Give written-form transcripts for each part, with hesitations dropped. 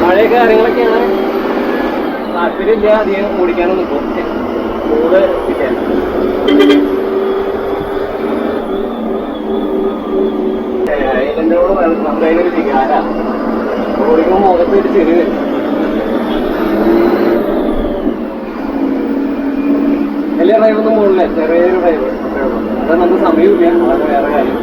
പഴയ കാര്യങ്ങളൊക്കെയാണ് താല്പര്യമില്ല അധികം ഓടിക്കാനൊന്നും കൂടെ ഒരു വികാര ഓടിക്കുമ്പോൾ മുഖത്ത് ഒരു ചെറിയ വലിയ ഡ്രൈവൊന്നും പോകില്ല, ചെറിയൊരു ഡ്രൈവ് അത് നമുക്ക് സമയമില്ല. അതൊക്കെ വേറെ കാര്യം.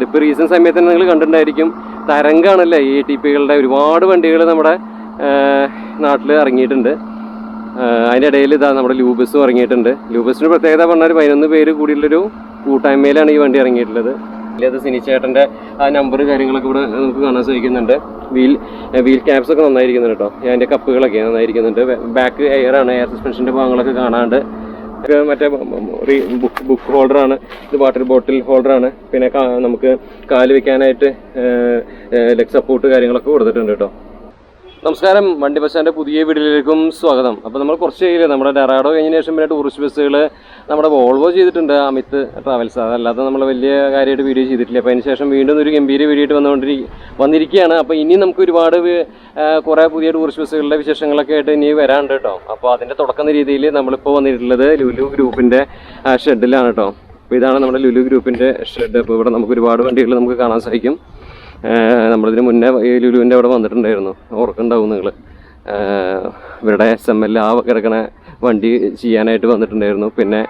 ഇപ്പോൾ റീസെൻറ്റ് സമയത്ത് നിങ്ങൾ കണ്ടിട്ടുണ്ടായിരിക്കും, തരംഗാണല്ലേ ഈ ടിപ്പികളുടെ ഒരുപാട് വണ്ടികൾ നമ്മുടെ നാട്ടിൽ ഇറങ്ങിയിട്ടുണ്ട്. അതിൻ്റെ ഇടയിൽ ഇതാ നമ്മുടെ ലൂബസും ഇറങ്ങിയിട്ടുണ്ട്. ലൂബസിന് പ്രത്യേകത പറഞ്ഞാൽ 11 പേര് കൂടിയുള്ളൊരു കൂട്ടായ്മയിലാണ് ഈ വണ്ടി ഇറങ്ങിയിട്ടുള്ളത്. അത് സിനിച്ചേട്ടൻ്റെ ആ നമ്പർ കാര്യങ്ങളൊക്കെ ഇവിടെ നമുക്ക് കാണാൻ സാധിക്കുന്നുണ്ട്. വീൽ ക്യാപ്സ് ഒക്കെ നന്നായിരിക്കുന്നുണ്ട് കേട്ടോ. അതിൻ്റെ കപ്പുകളൊക്കെ നന്നായിരിക്കുന്നുണ്ട്. ബാക്ക് എയർ സസ്പെൻഷൻ്റെ ഭാഗങ്ങളൊക്കെ കാണാണ്ട്. മറ്റേ ബുക്ക് ഹോൾഡറാണ്, ഇത് വാട്ടർ ബോട്ടിൽ ഹോൾഡറാണ്. പിന്നെ നമുക്ക് കാല് വെക്കാനായിട്ട് ലെഗ് സപ്പോർട്ട് കാര്യങ്ങളൊക്കെ കൊടുത്തിട്ടുണ്ട് കേട്ടോ. നമസ്കാരം, വണ്ടി ബസ്സാൻ്റെ പുതിയ വീഡിയോയിലേക്കും സ്വാഗതം. അപ്പോൾ നമ്മൾ കുറച്ച് കഴിയില്ല, നമ്മുടെ ഡെറാഡോ കഴിഞ്ഞ ശേഷം പിന്നെ ടൂറിസ്റ്റ് ബസ്സുകൾ നമ്മുടെ വോൾവോ ചെയ്തിട്ടുണ്ട്, അമിത് ട്രാവൽസ്. അതല്ലാതെ നമ്മൾ വലിയ കാര്യമായിട്ട് വീഡിയോ ചെയ്തിട്ടില്ല. അപ്പോൾ അതിന് ശേഷം വീണ്ടും ഒരു ഗംഭീര വീഡിയോ ആയിട്ട് വന്നിരിക്കുകയാണ്. അപ്പോൾ ഇനി നമുക്ക് ഒരുപാട് കുറേ പുതിയ ടൂറിസ്റ്റ് ബസ്സുകളുടെ വിശേഷങ്ങളൊക്കെ ആയിട്ട് ഇനി വരാനുണ്ട് കേട്ടോ. അപ്പോൾ അതിൻ്റെ തുടക്കം രീതിയിൽ നമ്മളിപ്പോൾ വന്നിട്ടുള്ളത് ലുലു ഗ്രൂപ്പിൻ്റെ ഷെഡിലാണ് കേട്ടോ. അപ്പോൾ ഇതാണ് നമ്മുടെ ലുലു ഗ്രൂപ്പിൻ്റെ ഷെഡ്. അപ്പോൾ ഇവിടെ നമുക്ക് ഒരുപാട് വണ്ടികൾ നമുക്ക് കാണാൻ സാധിക്കും. നമ്മളിതിന് മുന്നേ ഈ ലുലുവിൻ്റെ അവിടെ വന്നിട്ടുണ്ടായിരുന്നു, ഓർക്കുന്നുണ്ടാവും നിങ്ങൾ. ഇവരുടെ SML കിടക്കണ വണ്ടി ചെയ്യാനായിട്ട് വന്നിട്ടുണ്ടായിരുന്നു. പിന്നെ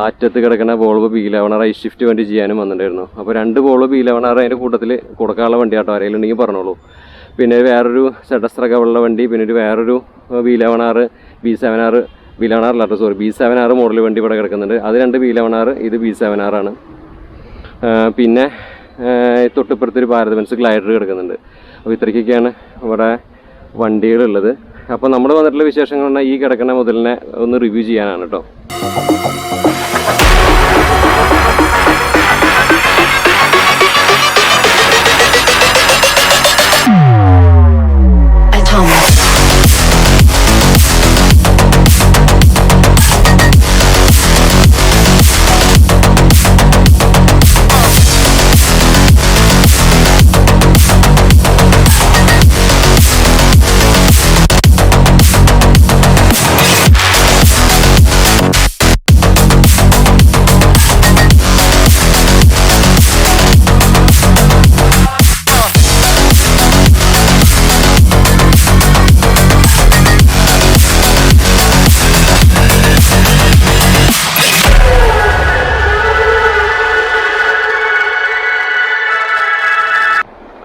അറ്റത്ത് കിടക്കണ വോൾവോ B11 റൈറ്റ് ഷിഫ്റ്റ് വണ്ടി ചെയ്യാനും വന്നിട്ടുണ്ടായിരുന്നു. അപ്പോൾ 2 വോൾവോ B11 അതിൻ്റെ കൂട്ടത്തിൽ കൊടുക്കാനുള്ള വണ്ടി ആട്ടോ, ആരെങ്കിലും പറഞ്ഞോളൂ. പിന്നെ വേറൊരു സെഡസ്ട്രകവുള്ള വണ്ടി, പിന്നെ വേറൊരു B11 B7R B7R മോഡൽ വണ്ടി ഇവിടെ കിടക്കുന്നുണ്ട്. അത് 2 B11, ഇത് B7R ആണ്. പിന്നെ തൊട്ടിപ്പുറത്തൊരു ഭാരത് ബെൻസ് ഗ്ലൈഡർ കിടക്കുന്നുണ്ട്. അപ്പോൾ ഇത്രയ്ക്കൊക്കെയാണ് ഇവിടെ വണ്ടികളുള്ളത്. അപ്പോൾ നമ്മൾ വന്നിട്ടുള്ള വിശേഷങ്ങൾ പറഞ്ഞാൽ ഈ കിടക്കുന്ന മുതലിനെ ഒന്ന് റിവ്യൂ ചെയ്യാനാണ് കേട്ടോ.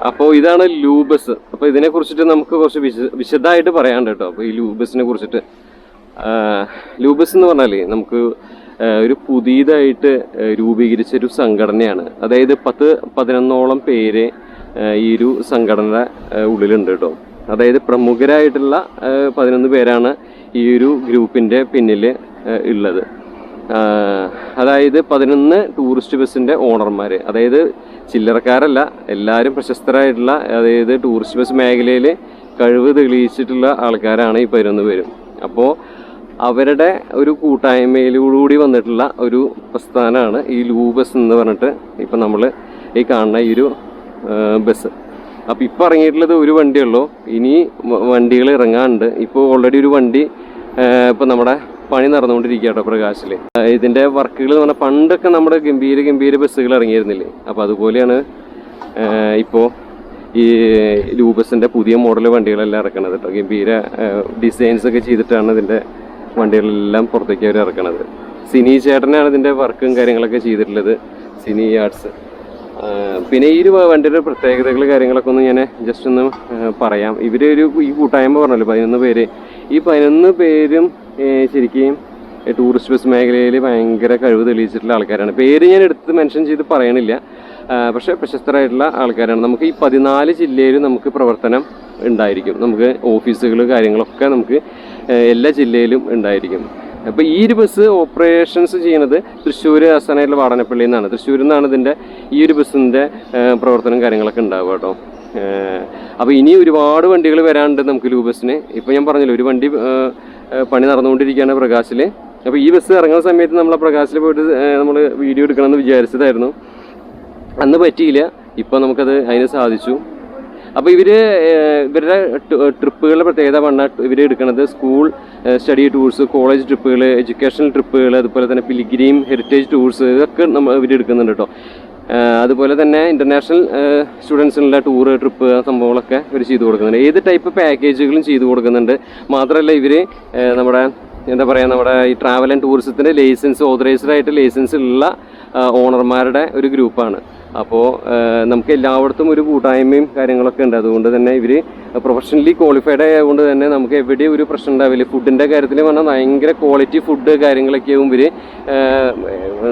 അപ്പോൾ ഇതാണ് ലൂബസ്. അപ്പോൾ ഇതിനെക്കുറിച്ചിട്ട് നമുക്ക് കുറച്ച് വിശദമായിട്ട് പറയാനുണ്ട് കേട്ടോ. അപ്പോൾ ഈ ലൂബസിനെ കുറിച്ചിട്ട്, ലൂബസ് എന്ന് പറഞ്ഞാൽ നമുക്ക് ഒരു പുതിയതായിട്ട് രൂപീകരിച്ചൊരു സംഘടനയാണ്. അതായത് 10-11 പേര് ഈ ഒരു സംഘടനയുടെ ഉള്ളിലുണ്ട് കേട്ടോ. അതായത് പ്രമുഖരായിട്ടുള്ള 11 പേരാണ് ഈ ഒരു ഗ്രൂപ്പിൻ്റെ പിന്നിൽ ഉള്ളത്. അതായത് 11 ടൂറിസ്റ്റ് ബസ്സിൻ്റെ ഓണർമാർ, അതായത് ചില്ലറക്കാരല്ല, എല്ലാവരും പ്രശസ്തരായിട്ടുള്ള, അതായത് ടൂറിസ്റ്റ് ബസ് മേഖലയിൽ കഴിവ് തെളിയിച്ചിട്ടുള്ള ആൾക്കാരാണ് ഈ 11 പേരും. അപ്പോൾ അവരുടെ ഒരു കൂട്ടായ്മയിലൂടെ വന്നിട്ടുള്ള ഒരു പ്രസ്ഥാനമാണ് ഈ ലൂബസ് എന്ന് പറഞ്ഞിട്ട് ഇപ്പം നമ്മൾ ഈ കാണുന്ന ഈ ഒരു ബസ്. അപ്പോൾ ഇപ്പോൾ ഇറങ്ങിയിട്ടുള്ളത് ഒരു വണ്ടിയുള്ളൂ, ഇനി വണ്ടികൾ ഇറങ്ങാനുണ്ട്. ഇപ്പോൾ ഓൾറെഡി ഒരു വണ്ടി ഇപ്പം നമ്മുടെ പണി നടന്നുകൊണ്ടിരിക്കുക കേട്ടോ പ്രകാശിൽ. ഇതിൻ്റെ വർക്കുകൾ എന്ന് പറഞ്ഞാൽ പണ്ടൊക്കെ നമ്മുടെ ഗംഭീര ബസ്സുകൾ ഇറങ്ങിയിരുന്നില്ലേ, അപ്പോൾ അതുപോലെയാണ് ഇപ്പോൾ ഈ ലൂബസിൻ്റെ പുതിയ മോഡൽ വണ്ടികളെല്ലാം ഇറക്കണത് കേട്ടോ. ഗംഭീര ഡിസൈൻസൊക്കെ ചെയ്തിട്ടാണ് ഇതിൻ്റെ വണ്ടികളെല്ലാം പുറത്തേക്ക് അവർ ഇറക്കണത്. സിനി ചേട്ടനാണ് ഇതിൻ്റെ വർക്കും കാര്യങ്ങളൊക്കെ ചെയ്തിട്ടുള്ളത്, സിനി ആർട്സ്. പിന്നെ ഈ ഒരു വണ്ടിയുടെ പ്രത്യേകതകൾ കാര്യങ്ങളൊക്കെ ഒന്ന് ഞാൻ ജസ്റ്റ് ഒന്ന് പറയാം. ഈ കൂട്ടായ്മ പറഞ്ഞല്ലോ 11 പേര്. ഈ 11 പേരും ശരിക്കും ടൂറിസ്റ്റ് ബസ് മേഖലയിൽ ഭയങ്കര കഴിവ് തെളിയിച്ചിട്ടുള്ള ആൾക്കാരാണ്. പേര് ഞാൻ എടുത്ത് മെൻഷൻ ചെയ്ത് പറയണില്ല, പക്ഷേ പ്രശസ്തരായിട്ടുള്ള ആൾക്കാരാണ്. നമുക്ക് ഈ 14 ജില്ലയിലും നമുക്ക് പ്രവർത്തനം ഉണ്ടായിരിക്കും. നമുക്ക് ഓഫീസുകൾ കാര്യങ്ങളൊക്കെ നമുക്ക് എല്ലാ ജില്ലയിലും ഉണ്ടായിരിക്കും. അപ്പോൾ ഈ ഒരു ബസ് ഓപ്പറേഷൻസ് ചെയ്യുന്നത് തൃശ്ശൂർ ആസ്ഥാനമായിട്ടുള്ള വാടനപ്പള്ളിയിൽ നിന്നാണ്. തൃശ്ശൂരിൽ നിന്നാണ് ഇതിൻ്റെ ഈ ഒരു ബസ്സിൻ്റെ പ്രവർത്തനം കാര്യങ്ങളൊക്കെ ഉണ്ടാവുക കേട്ടോ. അപ്പോൾ ഇനി ഒരുപാട് വണ്ടികൾ വരാനുണ്ട് നമുക്ക് ലൂബസിന്. ഇപ്പോൾ ഞാൻ പറഞ്ഞല്ലോ, ഒരു വണ്ടി പണി നടന്നുകൊണ്ടിരിക്കുകയാണ് പ്രകാശിൽ. അപ്പോൾ ഈ ബസ് ഇറങ്ങുന്ന സമയത്ത് നമ്മൾ പ്രകാശിൽ പോയിട്ട് നമ്മൾ വീഡിയോ എടുക്കണമെന്ന് വിചാരിച്ചതായിരുന്നു. അന്ന് പറ്റിയില്ല, ഇപ്പം നമുക്കത് അതിന് സാധിച്ചു. അപ്പോൾ ഇവരുടെ ട്രിപ്പുകളുടെ പ്രത്യേകത പറഞ്ഞാൽ ഇവർ എടുക്കുന്നത് സ്കൂൾ സ്റ്റഡി ടൂർസ്, കോളേജ് ട്രിപ്പുകൾ, എഡ്യൂക്കേഷണൽ ട്രിപ്പുകൾ, അതുപോലെ തന്നെ പിലിഗ്രീം, ഹെറിറ്റേജ് ടൂർസ്, ഇതൊക്കെ ഇവർ എടുക്കുന്നുണ്ട് കേട്ടോ. അതുപോലെ തന്നെ ഇൻ്റർനാഷണൽ സ്റ്റുഡൻസിനുള്ള ടൂറ്, ട്രിപ്പ് സംഭവങ്ങളൊക്കെ ഇവർ ചെയ്തു കൊടുക്കുന്നുണ്ട്. ഏത് ടൈപ്പ് പാക്കേജുകളും ചെയ്തു കൊടുക്കുന്നുണ്ട്. മാത്രമല്ല ഇവർ നമ്മുടെ എന്താ പറയുക, നമ്മുടെ ഈ ട്രാവൽ ആൻഡ് ടൂറിസത്തിൻ്റെ ലൈസൻസ്, ഓതറൈസ്ഡ് ആയിട്ട് ലൈസൻസ് ഉള്ള ഓണർമാരുടെ ഒരു ഗ്രൂപ്പാണ്. അപ്പോൾ നമുക്ക് എല്ലായിടത്തും ഒരു കൂട്ടായ്മയും കാര്യങ്ങളൊക്കെ ഉണ്ട്. അതുകൊണ്ട് തന്നെ ഇവർ പ്രൊഫഷണലി ക്വാളിഫൈഡ് ആയതുകൊണ്ട് തന്നെ നമുക്ക് എവിടെയും ഒരു പ്രശ്നം ഉണ്ടാവില്ല. ഫുഡിൻ്റെ കാര്യത്തിൽ പറഞ്ഞാൽ ഭയങ്കര ക്വാളിറ്റി ഫുഡ് കാര്യങ്ങളൊക്കെയാവും ഇവർ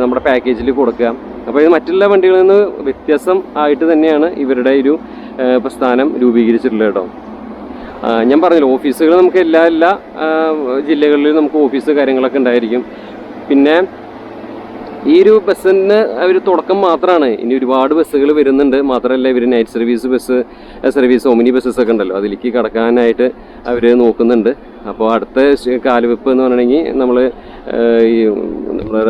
നമ്മുടെ പാക്കേജിൽ കൊടുക്കുക. അപ്പോൾ ഇത് മറ്റുള്ള വണ്ടികളിൽ നിന്ന് വ്യത്യാസം ആയിട്ട് തന്നെയാണ് ഇവരുടെ ഒരു പ്രസ്ഥാനം രൂപീകരിച്ചിട്ടുള്ളത് കേട്ടോ. ഞാൻ പറഞ്ഞല്ലോ, ഓഫീസുകൾ നമുക്ക് എല്ലാ ജില്ലകളിലും നമുക്ക് ഓഫീസ് കാര്യങ്ങളൊക്കെ ഉണ്ടായിരിക്കും. പിന്നെ ഈ ഒരു ബസ്സിന് ഒരു തുടക്കം മാത്രമാണ്. ഇനി ഒരുപാട് ബസ്സുകൾ വരുന്നുണ്ട്. മാത്രമല്ല ഇവർ നൈറ്റ് സർവീസ് ഓമിനി ബസ്സസ് ഒക്കെ ഉണ്ടല്ലോ, അതിലേക്ക് കടക്കാനായിട്ട് അവർ നോക്കുന്നുണ്ട്. അപ്പോൾ അടുത്ത കാലുവെപ്പ് എന്ന് പറഞ്ഞിട്ടുണ്ടെങ്കിൽ നമ്മൾ ഈ നമ്മുടെ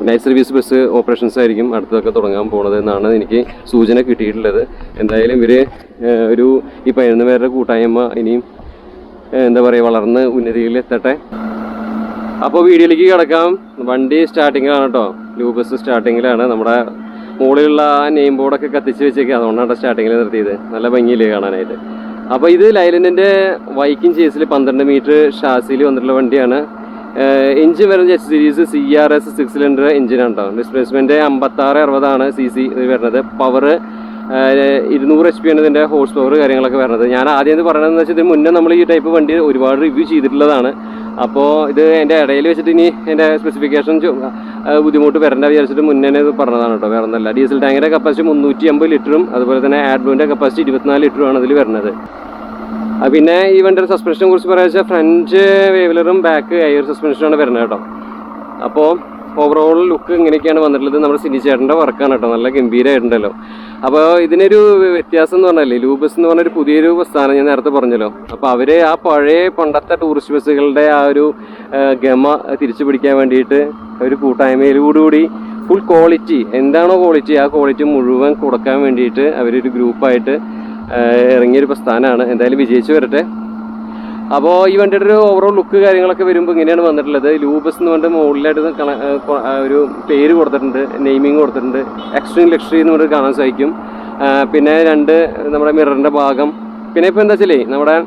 നൈറ്റ് സർവീസ് ബസ് ഓപ്പറേഷൻസ് ആയിരിക്കും അടുത്തതൊക്കെ തുടങ്ങാൻ പോകുന്നത് എന്നാണ് എനിക്ക് സൂചന കിട്ടിയിട്ടുള്ളത്. എന്തായാലും ഇവർ ഈ 11 പേരുടെ കൂട്ടായ്മ ഇനിയും എന്താ പറയുക വളർന്ന് ഉന്നതിയിൽ എത്തട്ടെ. അപ്പോൾ വീഡിയോയിലേക്ക് കിടക്കാം. വണ്ടി സ്റ്റാർട്ടിങ്ങിലാണ് കേട്ടോ, ലൂബസ് സ്റ്റാർട്ടിങ്ങിലാണ്. നമ്മുടെ മുകളിലുള്ള ആ നെയിം ബോർഡൊക്കെ കത്തിച്ച് വെച്ചേക്കുക, അതുകൊണ്ടാണ് സ്റ്റാർട്ടിങ്ങിൽ നിർത്തിയത്. നല്ല ഭംഗിയില്ലേ കാണാനായിട്ട്. അപ്പോൾ ഇത് ലൈലൻഡിൻ്റെ വൈക്കിംഗ് ചേസിൽ 12 മീറ്റർ ഷാസിയിൽ വന്നിട്ടുള്ള വണ്ടിയാണ്. എഞ്ചിൻ വരുന്നത് എച്ച് സീരീസ് CRS 6 സിലിണ്ടർ എഞ്ചിനാണ് കേട്ടോ. ഡിസ്പ്ലേസ്മെൻറ്റ് 56-60 CC വരുന്നത്. പവർ 200 HP ആണ് ഇതിൻ്റെ ഹോഴ്സ് പവർ കാര്യങ്ങളൊക്കെ വരുന്നത്. ഞാൻ ആദ്യം ഇത് പറയണമെന്ന് വെച്ചാൽ ഇതിന് മുന്നേ നമ്മൾ ഈ ടൈപ്പ് വണ്ടി ഒരുപാട് റിവ്യൂ ചെയ്തിട്ടുള്ളതാണ്. അപ്പോൾ ഇത് എൻ്റെ ഇടയിൽ വെച്ചിട്ട് ഇനി എൻ്റെ സ്പെസിഫിക്കേഷൻ ബുദ്ധിമുട്ട് വരേണ്ട വിചാരിച്ചിട്ട് മുന്നേ ഇത് പറഞ്ഞതാണ് കേട്ടോ, വേറെ ഒന്നല്ല. ഡീസൽ ടാങ്കിൻ്റെ കപ്പാസിറ്റി 350 ലിറ്ററും അതുപോലെ തന്നെ ആഡ്ബ്ലൂവിൻ്റെ കപ്പാസിറ്റി 24 ലിറ്ററുമാണ് ഇതിൽ വരുന്നത്. പിന്നെ ഈ വണ്ടിയുടെ സസ്പെൻഷനെ കുറിച്ച് പറയാ വെച്ചാൽ ഫ്രണ്ട് വേവലറും ബാക്ക് എയർ സസ്പെൻഷനാണ് വരുന്നത് കേട്ടോ. അപ്പോൾ ഓവറോൾ ലുക്ക് ഇങ്ങനെയൊക്കെയാണ് വന്നിട്ടുള്ളത്. നമ്മുടെ സിനി ചേട്ടൻ്റെ വർക്കാണ് കേട്ടോ, നല്ല ഗംഭീരമായിട്ടുണ്ടല്ലോ. അപ്പോൾ ഇതിനൊരു വ്യത്യാസം എന്ന് പറഞ്ഞാൽ ലൂബസ് എന്ന് പറഞ്ഞൊരു പുതിയൊരു സ്ഥാനം ഞാൻ നേരത്തെ പറഞ്ഞല്ലോ. അപ്പോൾ അവർ ആ പണ്ടത്തെ ടൂറിസ്റ്റ് ബസ്സുകളുടെ ആ ഒരു ഗമ തിരിച്ചു പിടിക്കാൻ വേണ്ടിയിട്ട് ഒരു കൂട്ടായ്മയിലൂടുകൂടി ഫുൾ ക്വാളിറ്റി എന്താണോ ക്വാളിറ്റി ആ ക്വാളിറ്റി മുഴുവൻ കൊടുക്കാൻ വേണ്ടിയിട്ട് അവരൊരു ഗ്രൂപ്പായിട്ട് ഇറങ്ങിയൊരു പ്രസ്ഥാനമാണ്. എന്തായാലും വിജയിച്ചു വരട്ടെ. അപ്പോൾ ഈ വണ്ടിയുടെ ഒരു ഓവറോൾ ലുക്ക് കാര്യങ്ങളൊക്കെ വരുമ്പോൾ ഇങ്ങനെയാണ് വന്നിട്ടുള്ളത്. ലൂബസ് എന്ന് പറഞ്ഞിട്ട് മുകളിലായിട്ട് ഒരു പേര് കൊടുത്തിട്ടുണ്ട്, നെയിമിങ് കൊടുത്തിട്ടുണ്ട്. എക്സ്ട്രീം ലക്ഷറി എന്ന് പറഞ്ഞിട്ട് കാണാൻ സാധിക്കും. പിന്നെ 2 നമ്മുടെ മിററിൻ്റെ ഭാഗം. പിന്നെ ഇപ്പോൾ എന്താ വെച്ചാലേ നമ്മുടെ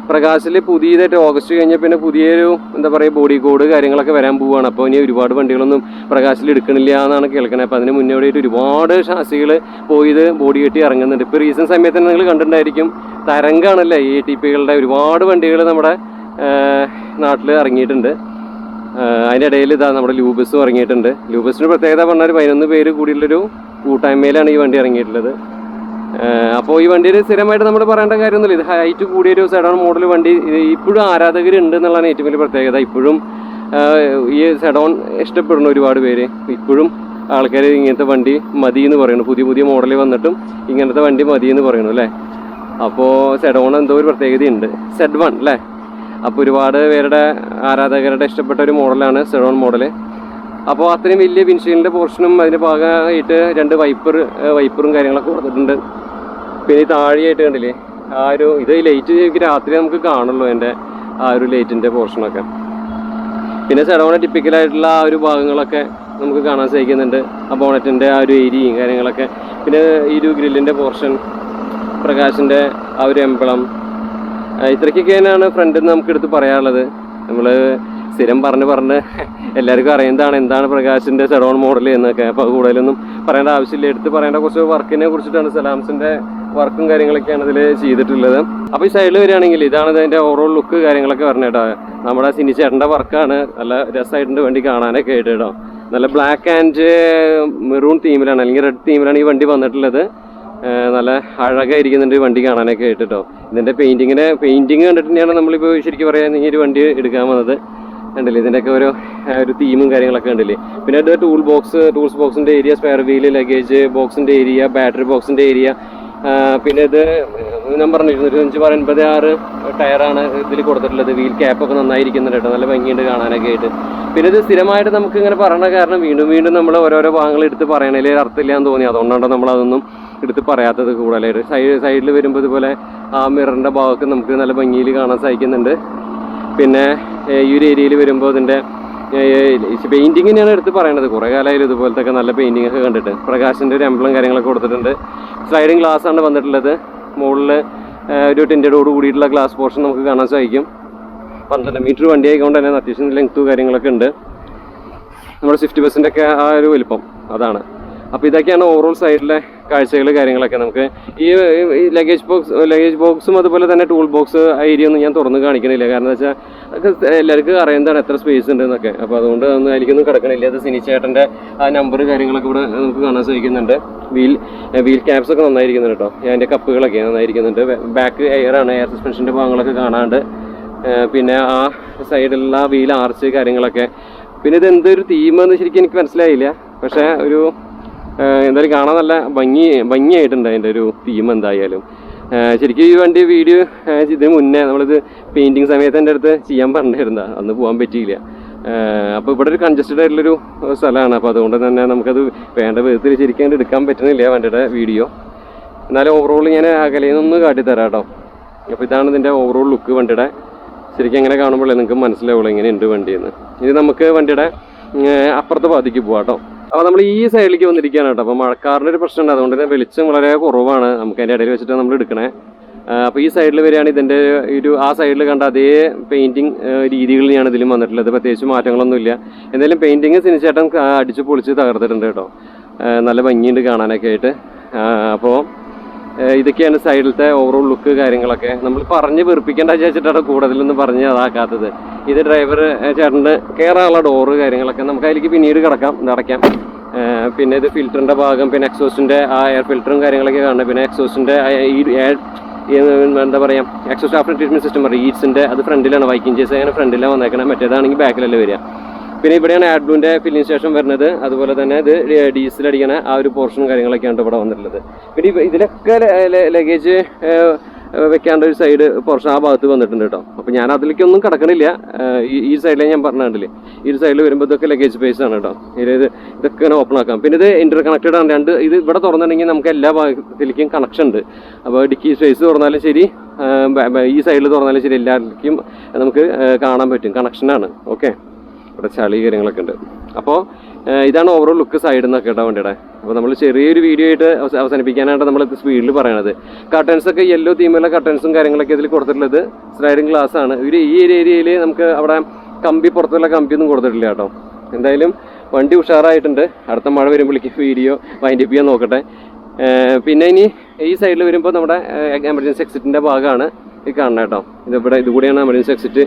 പ്രകാശിൽ പുതിയതായിട്ട് ഓഗസ്റ്റ് കഴിഞ്ഞാൽ പിന്നെ പുതിയൊരു എന്താ പറയുക ബോഡി കോഡ് കാര്യങ്ങളൊക്കെ വരാൻ പോവുകയാണ്. അപ്പോൾ ഇനി ഒരുപാട് വണ്ടികളൊന്നും പ്രകാശിൽ എടുക്കണില്ല എന്നാണ് കേൾക്കണത്. അപ്പോൾ അതിന് മുന്നേ ആയിട്ട് ഒരുപാട് ഷാസികൾ പോയത് ബോഡി കെട്ടി ഇറങ്ങുന്നുണ്ട്. ഇപ്പോൾ റീസെൻറ്റ് സമയത്ത് തന്നെ നിങ്ങൾ കണ്ടിട്ടുണ്ടായിരിക്കും, തരംഗാണല്ലേ ATPകളുടെ ഒരുപാട് വണ്ടികൾ നമ്മുടെ നാട്ടിൽ ഇറങ്ങിയിട്ടുണ്ട്. അതിൻ്റെ ഇടയിൽ ഇതാ നമ്മുടെ ലൂബസും ഇറങ്ങിയിട്ടുണ്ട്. ലൂബസിന് പ്രത്യേകത പറഞ്ഞാൽ 11 പേര് കൂടിയുള്ളൊരു കൂട്ടായ്മയിലാണ് ഈ വണ്ടി ഇറങ്ങിയിട്ടുള്ളത്. അപ്പോൾ ഈ വണ്ടിയിൽ സ്ഥിരമായിട്ട് നമ്മൾ പറയേണ്ട കാര്യമൊന്നുമില്ല. ഇത് ഹൈറ്റ് കൂടിയൊരു സെഡോൺ മോഡൽ വണ്ടി ഇപ്പോഴും ആരാധകരുണ്ട് എന്നുള്ളതാണ് ഏറ്റവും വലിയ പ്രത്യേകത. ഇപ്പോഴും ഈ സെഡോൺ ഇഷ്ടപ്പെടുന്ന ഒരുപാട് പേര്, ഇപ്പോഴും ആൾക്കാർ ഇങ്ങനത്തെ വണ്ടി മതി എന്ന് പറയുന്നു. പുതിയ മോഡൽ വന്നിട്ടും ഇങ്ങനത്തെ വണ്ടി മതി എന്ന് പറയുന്നു അല്ലേ. അപ്പോൾ സെഡോൺ എന്തോ ഒരു പ്രത്യേകതയുണ്ട്, Z1 അല്ലേ. അപ്പോൾ ഒരുപാട് പേരുടെ ആരാധകരുടെ ഇഷ്ടപ്പെട്ട ഒരു മോഡലാണ് സെഡോൺ മോഡൽ. അപ്പോൾ അത്രയും വലിയ വിൻഷീൽഡിൻ്റെ പോർഷനും അതിൻ്റെ ഭാഗമായിട്ട് 2 വൈപ്പറും കാര്യങ്ങളൊക്കെ കൊടുത്തിട്ടുണ്ട്. പിന്നെ ഈ താഴെയായിട്ട് കണ്ടില്ലേ ആ ഒരു ഇത് ലൈറ്റ് രാത്രി നമുക്ക് കാണുള്ളൂ എൻ്റെ ആ ഒരു ലൈറ്റിൻ്റെ പോർഷനൊക്കെ. പിന്നെ സെഡോണിൻ്റെ ടിപ്പിക്കലായിട്ടുള്ള ആ ഒരു ഭാഗങ്ങളൊക്കെ നമുക്ക് കാണാൻ സാധിക്കുന്നുണ്ട്. ആ ബോണറ്റിൻ്റെ ആ ഒരു ഏരിയയും കാര്യങ്ങളൊക്കെ. പിന്നെ ഈ ഒരു ഗ്രില്ലിൻ്റെ പോർഷൻ, പ്രകാശിൻ്റെ ആ ഒരു എംബ്ലം, ഇത്രയ്ക്കൊക്കെ തന്നെയാണ് ഫ്രണ്ടിൽ നിന്ന് നമുക്ക് എടുത്ത് പറയാനുള്ളത്. നമ്മൾ സ്ഥിരം പറഞ്ഞ് എല്ലാവർക്കും അറിയുന്നതാണ് എന്താണ് പ്രകാശിൻ്റെ സെഡോൺ മോഡൽ എന്നൊക്കെ. അപ്പോൾ അത് കൂടുതലൊന്നും പറയേണ്ട ആവശ്യമില്ല. എടുത്ത് പറയേണ്ട കുറച്ച് വർക്കിനെ കുറിച്ചിട്ടാണ്, സലാംസിൻ്റെ വർക്കും കാര്യങ്ങളൊക്കെയാണ് ഇതിൽ ചെയ്തിട്ടുള്ളത്. അപ്പോൾ ഈ സൈഡിൽ വരികയാണെങ്കിൽ ഇതാണ് ഇതിൻ്റെ ഓവറോൾ ലുക്ക് കാര്യങ്ങളൊക്കെ പറഞ്ഞ കേട്ടോ. നമ്മുടെ സിനി ചേട്ടൻ്റെ വർക്കാണ്, നല്ല രസമായിട്ടുണ്ട് വണ്ടി കാണാനൊക്കെ ആയിട്ട് കേട്ടോ. നല്ല ബ്ലാക്ക് ആൻഡ് മെറൂൺ തീമിലാണ് അല്ലെങ്കിൽ റെഡ് തീമിലാണ് ഈ വണ്ടി വന്നിട്ടുള്ളത്. നല്ല അഴകായിരിക്കുന്നുണ്ട് ഈ വണ്ടി കാണാനൊക്കെ ആയിട്ട് കേട്ടോ. ഇതിൻ്റെ പെയിൻറ്റിങ് കണ്ടിട്ട് തന്നെയാണ് നമ്മളിപ്പോൾ ശരിക്കും പറയാൻ ഈ ഒരു വണ്ടി എടുക്കാൻ വന്നത്. കണ്ടില്ലേ ഇതിൻ്റെയൊക്കെ ഒരു തീമും കാര്യങ്ങളൊക്കെ ഉണ്ടല്ലേ. പിന്നെ ഇത് ടൂൾസ് ബോക്സിൻ്റെ ഏരിയ, സ്പെയർ വീല്, ലഗേജ് ബോക്സിൻ്റെ ഏരിയ, ബാറ്ററി ബോക്സിൻ്റെ ഏരിയ, പിന്നെ ഇത് ഞാൻ പറഞ്ഞു 205/86 ടയറാണ് ഇതിൽ കൊടുത്തിട്ടുള്ളത്. വീൽ ക്യാപ്പൊക്കെ നന്നായിരിക്കുന്നുണ്ട് കേട്ടോ, നല്ല ഭംഗിയുണ്ട് കാണാനൊക്കെ ആയിട്ട്. പിന്നെ ഇത് സ്ഥിരമായിട്ട് നമുക്ക് ഇങ്ങനെ പറയണ കാരണം വീണ്ടും വീണ്ടും നമ്മൾ ഓരോരോ ഭാഗങ്ങൾ എടുത്ത് പറയണതിൽ അർത്ഥമില്ലാന്ന് തോന്നി, അതുകൊണ്ടാണ് നമ്മളതൊന്നും എടുത്ത് പറയാത്തത്. കൂടുതലായിട്ട് സൈഡിൽ വരുമ്പോൾ ഇതുപോലെ ആ മിററിൻ്റെ ഭാഗമൊക്കെ നമുക്ക് നല്ല ഭംഗിയിൽ കാണാൻ സാധിക്കുന്നുണ്ട്. പിന്നെ ഈ ഒരു ഏരിയയിൽ വരുമ്പോൾ ഇതിൻ്റെ പെയിൻറ്റിങ് തന്നെയാണ് എടുത്ത് പറയണത്. കുറേ കാലമായാലും ഇതുപോലത്തെ നല്ല പെയിൻറ്റിംഗ് ഒക്കെ കണ്ടിട്ട്. പ്രകാശിൻ്റെ ഒരു എംബ്ലം കാര്യങ്ങളൊക്കെ കൊടുത്തിട്ടുണ്ട്. സ്ലൈഡിങ് ഗ്ലാസ് ആണ് വന്നിട്ടുള്ളത്. മുകളിൽ ഒരു ടിൻറ്റഡോട് കൂടിയിട്ടുള്ള ഗ്ലാസ് പോർഷൻ നമുക്ക് കാണാൻ സാധിക്കും. 12 മീറ്റർ വണ്ടി ആയിക്കൊണ്ട് തന്നെ അത്യാവശ്യം ലെങ്ത്തും കാര്യങ്ങളൊക്കെ ഉണ്ട്. നമ്മുടെ സ്വിഫ്റ്റ് ബസ്സിൻ്റെ ഒക്കെ ആ ഒരു വലിപ്പം അതാണ്. അപ്പോൾ ഇതൊക്കെയാണ് ഓവറോൾ സൈഡിലെ കാഴ്ചകൾ കാര്യങ്ങളൊക്കെ. നമുക്ക് ഈ ലഗേജ് ബോക്സും അതുപോലെ തന്നെ ടൂൾ ബോക്സ് ഏരിയ ഒന്നും ഞാൻ തുറന്ന് കാണിക്കണില്ല. കാരണം എന്താ വെച്ചാൽ അതൊക്കെ എല്ലാവർക്കും അറിയുന്നതാണ് എത്ര സ്പേസ് ഉണ്ട് എന്നൊക്കെ. അപ്പോൾ അതുകൊണ്ട് ഒന്നും അതിലേക്കൊന്നും കിടക്കണില്ല. അത് സിനിച്ചേട്ടൻ്റെ ആ നമ്പർ കാര്യങ്ങളൊക്കെ ഇവിടെ നമുക്ക് കാണാൻ സാധിക്കുന്നുണ്ട്. വീൽ ക്യാപ്സ് ഒക്കെ നന്നായിരിക്കുന്നുണ്ട് കേട്ടോ. അതിൻ്റെ കപ്പുകളൊക്കെ നന്നായിരിക്കുന്നുണ്ട്. ബാക്ക് എയർ സസ്പെൻഷൻ്റെ ഭാഗങ്ങളൊക്കെ കാണാണ്ട്. പിന്നെ ആ സൈഡിലുള്ള വീൽ ആർച്ച് കാര്യങ്ങളൊക്കെ. പിന്നെ ഇത് എന്തൊരു തീമെന്ന് ശരിക്കും എനിക്ക് മനസ്സിലായില്ല. പക്ഷേ ഒരു എന്തായാലും കാണാൻ നല്ല ഭംഗിയായിട്ടുണ്ട് അതിൻ്റെ ഒരു തീം എന്തായാലും. ശരിക്കും ഈ വണ്ടി വീഡിയോ ഇതിന് മുന്നേ നമ്മളിത് പെയിൻറ്റിങ് സമയത്ത് എൻ്റെ അടുത്ത് ചെയ്യാൻ പറഞ്ഞിരുന്ന, അന്ന് പോകാൻ പറ്റിയില്ല. അപ്പോൾ ഇവിടെ ഒരു കൺജസ്റ്റഡ് ആയിട്ടുള്ളൊരു സ്ഥലമാണ്. അപ്പോൾ അതുകൊണ്ട് തന്നെ നമുക്കത് വേണ്ട വിധത്തിൽ ശരിക്കും എടുക്കാൻ പറ്റുന്നില്ല വണ്ടിയുടെ വീഡിയോ. എന്നാലും ഓവറോൾ ഞാൻ അകലയിൽ നിന്ന് കാട്ടിത്തരാം കേട്ടോ. അപ്പോൾ ഇതാണ് ഇതിൻ്റെ ഓവറോൾ ലുക്ക് വണ്ടിയുടെ. ശരിക്കും എങ്ങനെ കാണുമ്പോഴേ നിങ്ങൾക്ക് മനസ്സിലാവുള്ളൂ എങ്ങനെയുണ്ട് വണ്ടിയെന്ന്. ഇത് നമുക്ക് വണ്ടിയുടെ അപ്പുറത്തെ ഭാഗത്തേക്ക് പോകാം കേട്ടോ. അപ്പോൾ നമ്മൾ ഈ സൈഡിലേക്ക് വന്നിരിക്കുകയാണ് കേട്ടോ. അപ്പോൾ മഴക്കാറിൻ്റെ ഒരു പ്രശ്നമുണ്ട്, അതുകൊണ്ട് തന്നെ വെളിച്ചം വളരെ കുറവാണ്. നമുക്ക് അതിൻ്റെ ഇടയിൽ വെച്ചിട്ട് നമ്മൾ എടുക്കണേ. അപ്പോൾ ഈ സൈഡിൽ വരികയാണ് ഇതിൻ്റെ ആ സൈഡിൽ കണ്ട അതേ പെയിൻറ്റിങ് രീതികളിലാണ് ഇതിലും വന്നിട്ടുള്ളത്. പ്രത്യേകിച്ച് മാറ്റങ്ങളൊന്നുമില്ല. എന്തായാലും പെയിൻറ്റിങ് സിനിച്ചേട്ടൻ അടിച്ച് പൊളിച്ച് തകർത്തിട്ടുണ്ട് കേട്ടോ. നല്ല ഭംഗിയുണ്ട് കാണാനൊക്കെ ആയിട്ട്. അപ്പോൾ ഇതൊക്കെയാണ് സൈഡിലത്തെ ഓവറോൾ ലുക്ക് കാര്യങ്ങളൊക്കെ. നമ്മൾ പറഞ്ഞ് വെറുപ്പിക്കേണ്ട വിചാരിച്ചിട്ടാണ് കൂടുതലൊന്നും പറഞ്ഞ് അതാക്കാത്തത്. ഇത് ഡ്രൈവർ ചേട്ടൻ്റെ കയറാനുള്ള ഡോറ് കാര്യങ്ങളൊക്കെ നമുക്ക് അതിലേക്ക് പിന്നീട് അടയ്ക്കാം. പിന്നെ ഇത് ഫിൽറ്ററിൻ്റെ ഭാഗം, പിന്നെ എക്സോസ്റ്റിൻ്റെ ആ എയർ ഫിൽറ്ററും കാര്യങ്ങളൊക്കെ കാണുന്നത്. പിന്നെ എക്സോസ്റ്റിൻ്റെ എന്താ പറയുക, എക്സോസ്റ്റ് ആഫ്റ്റർ ട്രീറ്റ്മെൻറ്റ് സിസ്റ്റം പറയും ഈറ്റ്സിൻ്റെ, അത് ഫ്രണ്ടിലാണ്. വൈക്കിംഗ് ചേസ് അങ്ങനെ ഫ്രണ്ടിലാണ് വന്നേക്കണം. മറ്റേതാണെങ്കിൽ ബാക്കിലല്ലേ വരിക. പിന്നെ ഇവിടെയാണ് ആഡ്ബ്ലൂൻ്റെ ഫില്ലിംഗ് സ്റ്റേഷൻ വരുന്നത്. അതുപോലെ തന്നെ ഇത് ഡീസൽ അടിക്കണ ആ ഒരു പോർഷൻ കാര്യങ്ങളൊക്കെയാണ് ഇവിടെ വന്നിട്ടുള്ളത്. പിന്നെ ഇതിലൊക്കെ ലഗേജ് വെക്കാണ്ട് ഒരു സൈഡ് പോർഷൻ ആ ഭാഗത്ത് വന്നിട്ടുണ്ട് കേട്ടോ. അപ്പോൾ ഞാൻ അതിലേക്കൊന്നും കിടക്കണില്ല. ഈ സൈഡിലെ ഞാൻ പറഞ്ഞ കണ്ടില്ലേ, ഈ ഒരു സൈഡിൽ വരുമ്പോൾ ഇതൊക്കെ ലഗേജ് സ്പേസ് ആണ് കേട്ടോ. ഇതൊക്കെ ഇങ്ങനെ ഓപ്പൺ ആക്കാം. പിന്നെ ഇത് ഇന്റർ കണക്റ്റഡ് ആണ്. ഇത് ഇവിടെ തുറന്നിട്ടുണ്ടെങ്കിൽ നമുക്ക് എല്ലാ ഭാഗത്തിലേക്കും കണക്ഷൻ ഉണ്ട്. അപ്പോൾ ഡിക്കി സ്പേസ് തുറന്നാലും ശരി, ഈ സൈഡിൽ തുറന്നാലും ശരി, എല്ലാവർക്കും നമുക്ക് കാണാൻ പറ്റും. കണക്ഷനാണ്. ഓക്കെ, ഇവിടെ ചളി കാര്യങ്ങളൊക്കെ ഉണ്ട്. അപ്പോൾ ഇതാണ് ഓവറോൾ ലുക്ക് സൈഡിൽ നിന്നൊക്കെ കേട്ടോ വണ്ടിയുടെ. അപ്പോൾ നമ്മൾ ചെറിയൊരു വീഡിയോ ആയിട്ട് അവസാനിപ്പിക്കാനായിട്ട് നമ്മൾ സ്പീഡിൽ പറയണത്. കർട്ടൻസൊക്കെ യെല്ലോ തീമുള്ള കർട്ടൻസും കാര്യങ്ങളൊക്കെ ഇതിൽ കൊടുത്തിട്ടുള്ളത്. സ്ലൈഡിങ് ഗ്ലാസ് ആണ്. ഈ ഒരു ഏരിയയിൽ നമുക്ക് അവിടെ പുറത്തുള്ള കമ്പിയൊന്നും കൊടുത്തിട്ടില്ല കേട്ടോ. എന്തായാലും വണ്ടി ഉഷാറായിട്ടുണ്ട്. അടുത്ത മഴ വരുമ്പോഴേക്കും വീഡിയോ വൈൻഡപ്പ് ചെയ്യാൻ നോക്കട്ടെ. പിന്നെ ഇനി ഈ സൈഡിൽ വരുമ്പോൾ നമ്മുടെ എമർജൻസി എക്സിറ്റിൻ്റെ ഭാഗമാണ് ഈ കാണണം കേട്ടോ. ഇതുകൂടിയാണ് എമർജൻസി എക്സിറ്റ്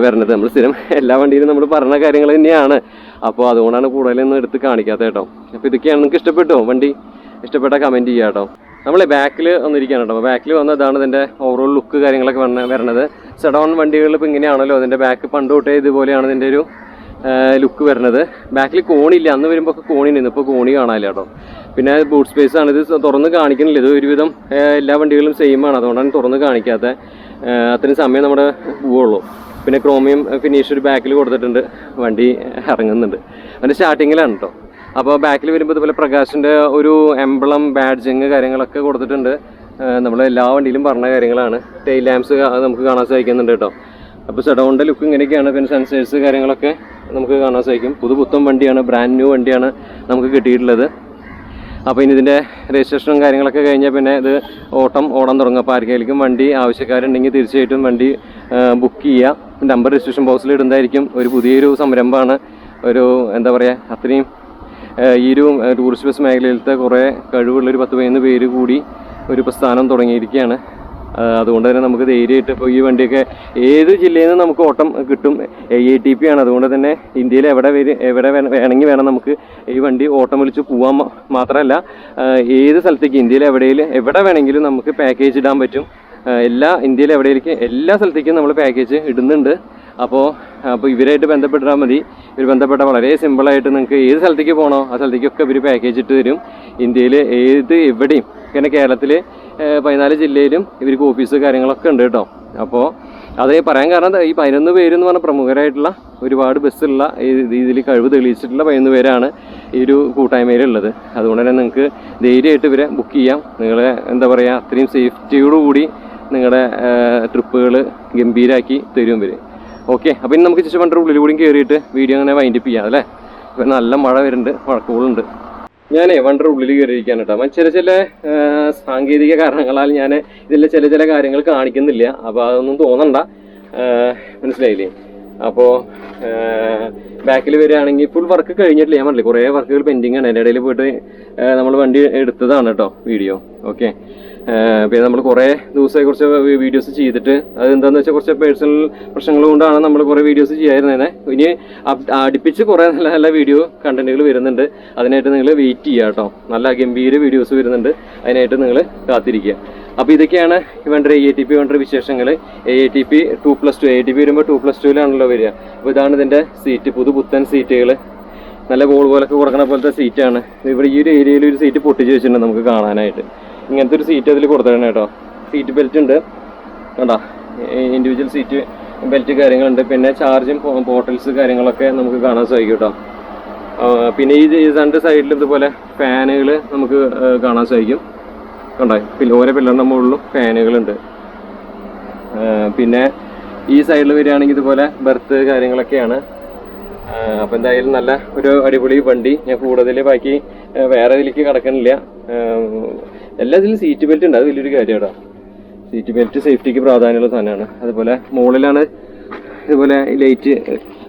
വരുന്നത്. നമ്മൾ സ്ഥിരം എല്ലാ വണ്ടിയിലും നമ്മൾ പറഞ്ഞ കാര്യങ്ങൾ തന്നെയാണ്. അപ്പോൾ അതുകൊണ്ടാണ് കൂടുതലൊന്നും എടുത്ത് കാണിക്കാത്തത് കേട്ടോ. അപ്പോൾ ഇതൊക്കെയാണ്. നിങ്ങൾക്ക് ഇഷ്ടപ്പെട്ടോ വണ്ടി? ഇഷ്ടപ്പെട്ടാൽ കമൻറ്റ് ചെയ്യുക കേട്ടോ. നമ്മൾ ബാക്കിൽ വന്നിരിക്കുകയാണ് കേട്ടോ. ബാക്കിൽ വന്നതാണ് ഇതിൻ്റെ ഓവറോൾ ലുക്ക് കാര്യങ്ങളൊക്കെ വരണത്. സെഡോൺ വണ്ടികളിൽ ഇപ്പോൾ ഇങ്ങനെയാണല്ലോ ഇതിൻ്റെ ബാക്ക് പണ്ട് തൊട്ടേ ഇതുപോലെയാണ് ഇതിൻ്റെ ഒരു ലുക്ക് വരുന്നത്. ബാക്കിൽ കോണിയില്ല. അന്ന് വരുമ്പോൾ കോണിയുണ്ട്, ഇപ്പോൾ കോണി കാണാനില്ല കേട്ടോ. പിന്നെ ബൂട്ട് സ്പേസ് ആണ്. ഇത് തുറന്ന് കാണിക്കണില്ല. ഇത് ഒരുവിധം എല്ലാ വണ്ടികളും സെയിം ആണ്, അതുകൊണ്ടാണ് തുറന്ന് കാണിക്കാത്ത. അത്രയും സമയം നമ്മുടെ പോവുള്ളൂ. പിന്നെ ക്രോമിയം ഫിനിഷ് ഒരു ബാക്കിൽ കൊടുത്തിട്ടുണ്ട്. വണ്ടി ഇറങ്ങുന്നുണ്ട്. അതിൻ്റെ സ്റ്റാർട്ടിങ്ങിലാണ് കേട്ടോ. അപ്പോൾ ബാക്കിൽ വരുമ്പോൾ ഇതുപോലെ പ്രകാശിൻ്റെ ഒരു എംബ്ലം ബാഡ്ജിങ് കാര്യങ്ങളൊക്കെ കൊടുത്തിട്ടുണ്ട്. നമ്മൾ എല്ലാ വണ്ടിയിലും പറഞ്ഞ കാര്യങ്ങളാണ്. ടെയിൽ ലാംപ്സ് നമുക്ക് കാണാൻ സാധിക്കുന്നുണ്ട് കേട്ടോ. അപ്പോൾ സെഡോണിൻ്റെ ലുക്ക് ഇങ്ങനെയൊക്കെയാണ്. പിന്നെ സെൻസേഴ്സ് കാര്യങ്ങളൊക്കെ നമുക്ക് കാണാൻ സാധിക്കും. പുതുപുത്തൻ വണ്ടിയാണ്, ബ്രാൻഡ് ന്യൂ വണ്ടിയാണ് നമുക്ക് കിട്ടിയിട്ടുള്ളത്. അപ്പോൾ ഇനി ഇതിൻ്റെ രജിസ്ട്രേഷനും കാര്യങ്ങളൊക്കെ കഴിഞ്ഞാൽ പിന്നെ ഇത് ഓടാൻ തുടങ്ങും. അപ്പോൾ ആർക്കെങ്കിലും വണ്ടി ആവശ്യക്കാരുണ്ടെങ്കിൽ തീർച്ചയായിട്ടും വണ്ടി ബുക്ക് ചെയ്യുക. നമ്പർ രജിസ്ട്രേഷൻ ബോക്സിൽ ഇടുന്നതായിരിക്കും. ഒരു പുതിയൊരു സംരംഭമാണ്. ഒരു എന്താ പറയുക, അത്രയും ഈ ഒരു ടൂറിസ്റ്റ് ബസ് മേഖലയിലത്തെ കുറേ കഴിവുള്ളൊരു 10-15 പേര് കൂടി ഒരു പ്രസ്ഥാനം തുടങ്ങിയിരിക്കുകയാണ്. അതുകൊണ്ട് തന്നെ നമുക്ക് ധൈര്യമായിട്ട് ഇപ്പോൾ ഈ വണ്ടിയൊക്കെ ഏത് ജില്ലയിൽ നിന്ന് നമുക്ക് ഓട്ടം കിട്ടും. AATP ആണ്. അതുകൊണ്ട് തന്നെ ഇന്ത്യയിൽ എവിടെ വേണമെങ്കിൽ വേണം നമുക്ക് ഈ വണ്ടി ഓട്ടം വിളിച്ച് പോകാൻ. മാത്രമല്ല ഏത് സ്ഥലത്തേക്ക് ഇന്ത്യയിൽ എവിടെ വേണമെങ്കിലും നമുക്ക് പാക്കേജ് ഇടാൻ പറ്റും. ഇന്ത്യയിൽ എല്ലാ സ്ഥലത്തേക്കും നമ്മൾ പാക്കേജ് ഇടുന്നുണ്ട്. അപ്പോൾ ഇവരായിട്ട് ബന്ധപ്പെട്ടാൽ മതി. ഇവർ ബന്ധപ്പെട്ട വളരെ സിമ്പിളായിട്ട് നിങ്ങൾക്ക് ഏത് സ്ഥലത്തേക്ക് പോകണോ ആ സ്ഥലത്തേക്കൊക്കെ ഇവർ പാക്കേജ് ഇട്ട് തരും. ഇന്ത്യയിൽ എവിടെയും പിന്നെ കേരളത്തിൽ 14 ജില്ലയിലും ഇവർക്ക് ഓഫീസ് കാര്യങ്ങളൊക്കെ ഉണ്ട് കേട്ടോ. അപ്പോൾ അത് പറയാൻ കാരണം ഈ 11 പേരെന്ന് പറഞ്ഞ പ്രമുഖരായിട്ടുള്ള ഒരുപാട് ബസ്സുള്ള ഇതിൽ കഴിവ് തെളിയിച്ചിട്ടുള്ള 11 പേരാണ് ഈ ഒരു കൂട്ടായ്മയിലുള്ളത്. അതുകൊണ്ട് തന്നെ നിങ്ങൾക്ക് ധൈര്യമായിട്ട് ഇവരെ ബുക്ക് ചെയ്യാം. നിങ്ങളെ എന്താ പറയുക, അത്രയും സേഫ്റ്റിയോടുകൂടി നിങ്ങളുടെ ട്രിപ്പുകൾ ഗംഭീരമാക്കി തരും ഇവർ. ഓക്കെ, അപ്പോൾ ഇനി നമുക്ക് ചുറ്റും ഉള്ളിൽ കൂടി കയറിയിട്ട് വീഡിയോ അങ്ങനെ വൈൻഡപ്പ് ചെയ്യാം അല്ലേ. ഇപ്പം നല്ല മഴ വരുന്നുണ്ട്, മഴക്കോളുണ്ട്. ഞാനേ വണ്ടർ ഉള്ളിൽ കയറിയിരിക്കാൻ കേട്ടോ. ചില സാങ്കേതിക കാരണങ്ങളാൽ ഞാൻ ഇതിൽ ചില കാര്യങ്ങൾ കാണിക്കുന്നില്ല. അപ്പോൾ അതൊന്നും തോന്നണ്ട, മനസ്സിലായില്ലേ. അപ്പോൾ ബാക്കിൽ വരികയാണെങ്കിൽ ഫുൾ വർക്ക് കഴിഞ്ഞിട്ടില്ല. ഞാൻ പറഞ്ഞില്ലേ കുറേ വർക്കുകൾ പെൻഡിങ് ആണ്. അതിൻ്റെ ഇടയിൽ പോയിട്ട് നമ്മൾ വണ്ടി എടുത്തതാണ് കേട്ടോ വീഡിയോ. ഓക്കെ, പിന്നെ നമ്മൾ കുറേ ദിവസമായി കുറച്ച് വീഡിയോസ് ചെയ്തിട്ട് അതെന്താണെന്ന് വെച്ചാൽ കുറച്ച് പേഴ്സണൽ പ്രശ്നങ്ങൾ കൊണ്ടാണ് നമ്മൾ കുറേ വീഡിയോസ് ചെയ്യാതിരുന്നത്. ഇനി അടുപ്പിച്ച് കുറേ നല്ല നല്ല വീഡിയോ കണ്ടന്റുകൾ വരുന്നുണ്ട്. അതിനായിട്ട് നിങ്ങൾ വെയിറ്റ് ചെയ്യുക കേട്ടോ. നല്ല ഗംഭീര വീഡിയോസ് വരുന്നുണ്ട്, അതിനായിട്ട് നിങ്ങൾ കാത്തിരിക്കുക. അപ്പോൾ ഇതൊക്കെയാണ് ഇവൻ്റെ AATP വേണ്ട വിശേഷങ്ങൾ. AATP 2+2 AATP വരുമ്പോൾ 2+2 വരിക. അപ്പോൾ ഇതാണ് ഇതിൻ്റെ സീറ്റ്, പുതുപുത്തൻ സീറ്റുകൾ. നല്ല ബോൾ പോലൊക്കെ കൊടുക്കണ പോലത്തെ സീറ്റാണ്. ഇവിടെ ഈ ഒരു ഏരിയയിൽ ഒരു സീറ്റ് പൊട്ടിച്ച് വെച്ചിട്ടുണ്ട് നമുക്ക് കാണാനായിട്ട്. ഇങ്ങനത്തെ ഒരു സീറ്റ് അതിൽ കൊടുത്തിട്ടുണ്ട് കേട്ടോ. സീറ്റ് ബെൽറ്റ് ഉണ്ട് കേട്ടോ, ഇൻഡിവിജ്വൽ സീറ്റ് ബെൽറ്റ് കാര്യങ്ങളുണ്ട്. പിന്നെ ചാർജിങ് പോർട്ടൽസ് കാര്യങ്ങളൊക്കെ നമുക്ക് കാണാൻ സാധിക്കും കേട്ടോ. പിന്നെ ഈ രണ്ട് സൈഡിലും ഇതുപോലെ ഫാനുകൾ നമുക്ക് കാണാൻ സാധിക്കും കണ്ടോ. ഓരോ പില്ലറിൻ്റെ മുകളിലും ഫാനുകളുണ്ട്. പിന്നെ ഈ സൈഡിൽ വരികയാണെങ്കിൽ ഇതുപോലെ ബെർത്ത് കാര്യങ്ങളൊക്കെയാണ്. അപ്പോൾ എന്തായാലും നല്ല ഒരു അടിപൊളി വണ്ടി. ഞാൻ കൂടുതൽ ബാക്കി വേറെ ഇതിലേക്ക് കിടക്കണില്ല. എല്ലാത്തിലും സീറ്റ് ബെൽറ്റ് ഉണ്ട്, അത് വലിയൊരു കാര്യം കേട്ടോ. സീറ്റ് ബെൽറ്റ് സേഫ്റ്റിക്ക് പ്രാധാന്യമുള്ള സാധനമാണ്. അതുപോലെ മുകളിലാണ് ഇതുപോലെ ലൈറ്റ്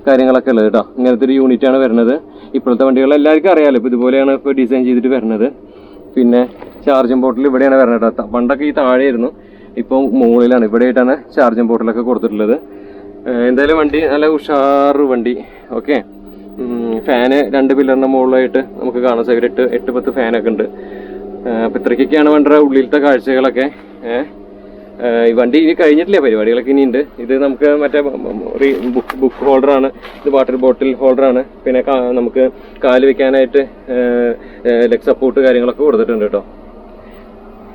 കാര്യങ്ങളൊക്കെ ഉള്ളത് കേട്ടോ. ഇങ്ങനത്തെ ഒരു യൂണിറ്റാണ് വരുന്നത്. ഇപ്പോഴത്തെ വണ്ടികൾ എല്ലാവർക്കും അറിയാമല്ലോ, ഇപ്പോൾ ഇതുപോലെയാണ് ഇപ്പോൾ ഡിസൈൻ ചെയ്തിട്ട് വരുന്നത്. പിന്നെ ചാർജിങ് പോർട്ടിൽ ഇവിടെയാണ് വരുന്നത് കേട്ടോ. പണ്ടൊക്കെ ഈ താഴെയായിരുന്നു, ഇപ്പോൾ മുകളിലാണ്. ഇവിടെയായിട്ടാണ് ചാർജിങ് പോർട്ടിലൊക്കെ കൊടുത്തിട്ടുള്ളത്. എന്തായാലും വണ്ടി നല്ല ഉഷാറ് വണ്ടി. ഓക്കെ, ഫാന് 2 പില്ലറിൻ്റെ മുകളിലായിട്ട് നമുക്ക് കാണാൻ സാധിക്കും. 8-10 ഫാനൊക്കെ ഉണ്ട്. അപ്പോൾ ഇത്രയ്ക്കൊക്കെയാണ് വണ്ടിയുടെ ഉള്ളിലത്തെ കാഴ്ചകളൊക്കെ. ഈ വണ്ടി ഇനി കഴിഞ്ഞിട്ടില്ല, പരിപാടികളൊക്കെ ഇനിയുണ്ട്. ഇത് നമുക്ക് മറ്റേ ബുക്ക് ഹോൾഡറാണ്, ഇത് വാട്ടർ ബോട്ടിൽ ഹോൾഡറാണ്. പിന്നെ നമുക്ക് കാല് വെക്കാനായിട്ട് ലെഗ് സപ്പോർട്ട് കാര്യങ്ങളൊക്കെ കൊടുത്തിട്ടുണ്ട് കേട്ടോ.